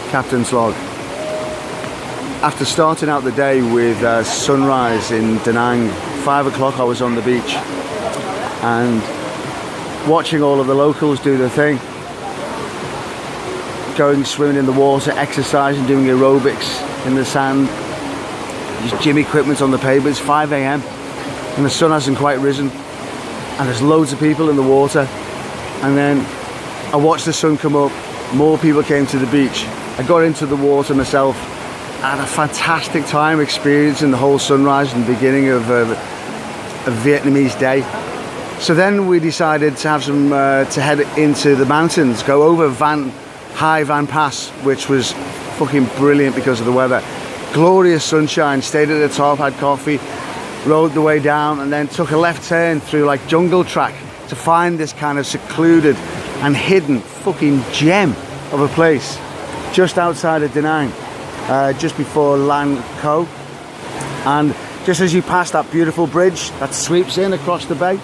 Captain's log. After starting out the day with sunrise in Da Nang, 5 o'clock I was on the beach and watching all of the locals do their thing. Going swimming in the water, exercising, doing aerobics in the sand. Just gym equipment on the pavement. It's 5 AM and the sun hasn't quite risen. And there's loads of people in the water. And then I watched the sun come up. More people came to the beach. I got into the water myself. I had a fantastic time experiencing the whole sunrise and the beginning of a Vietnamese day. So then we decided to have some to head into the mountains, go over High Van Pass, which was fucking brilliant because of the weather. Glorious sunshine. Stayed at the top, had coffee, rode the way down, and then took a left turn through like jungle track to find this kind of secluded and hidden fucking gem of a place just outside of Da Nang, just before Lan Co. And just as you pass that beautiful bridge that sweeps in across the bay.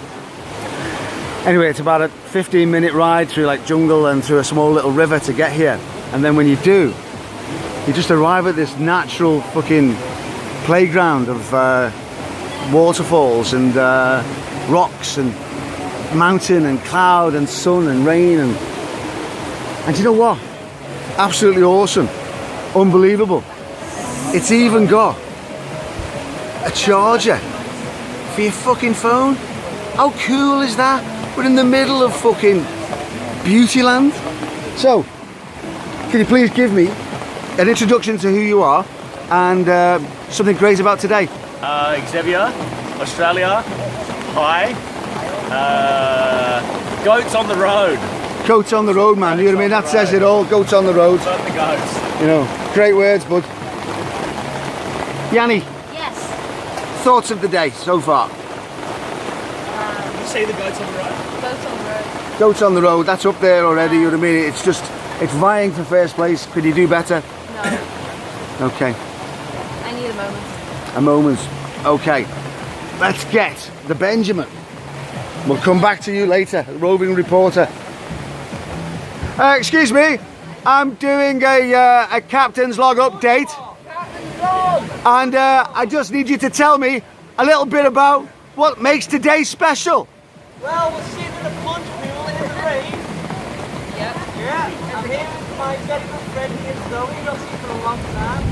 Anyway, it's about a 15-minute ride through like jungle and through a small little river to get here. And then when you do, you just arrive at this natural fucking playground of waterfalls and rocks and mountain and cloud and sun and rain and you know what? Absolutely awesome. Unbelievable. It's even got a charger for your fucking phone. How cool is that? We're in the middle of fucking Beautyland. So, can you please give me an introduction to who you are and something great about today? Xavier, Australia. Hi. Goats on the road. Goats on the road, man. You know what I mean? That says it all. Goats on the road. Not the goats. You know, great words, bud. Yanni. Yes. Thoughts of the day so far? You see the goats on the road? Goats on the road. Goats on the road. That's up there already. You know what I mean? It's just, it's vying for first place. Could you do better? No. Okay. I need a moment. A moment. Okay. Let's get the Benjamin. We'll come back to you later, roving reporter. Excuse me, I'm doing a captain's log update. And I just need you to tell me a little bit about what makes today special. Well, we're sitting in a punch pool in the rain. Yep. Yeah, and here is my very good friend here, Zoe. You'll see for a long time.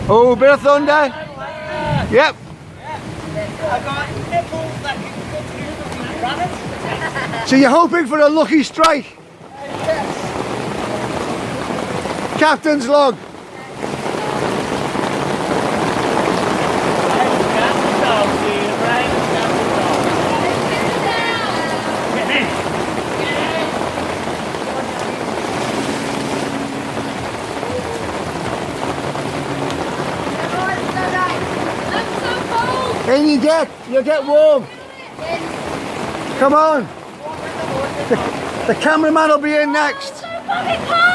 Oh, a bit of thunder. Yep. I got nipples that can go through the granite. So you're hoping for a lucky strike? Yes. Captain's log. In you'll get warm. Come on. The cameraman will be in next.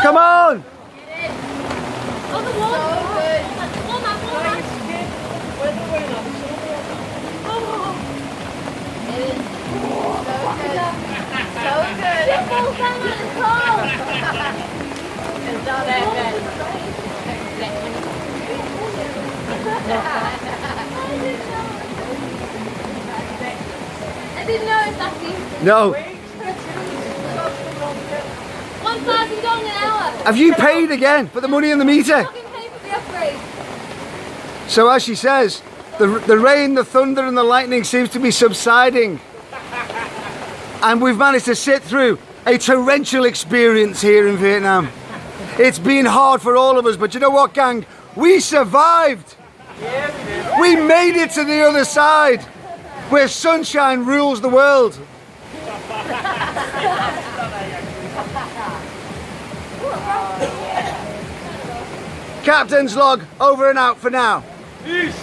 Come on. I didn't know exactly. No. $1,000 an hour. Have you paid again for the money in the meter? Fucking pay for the upgrade. So as she says, the rain, the thunder and the lightning seems to be subsiding. And we've managed to sit through a torrential experience here in Vietnam. It's been hard for all of us, but you know what, gang? We survived. We made it to the other side, where sunshine rules the world. Captain's log, over and out for now. Peace.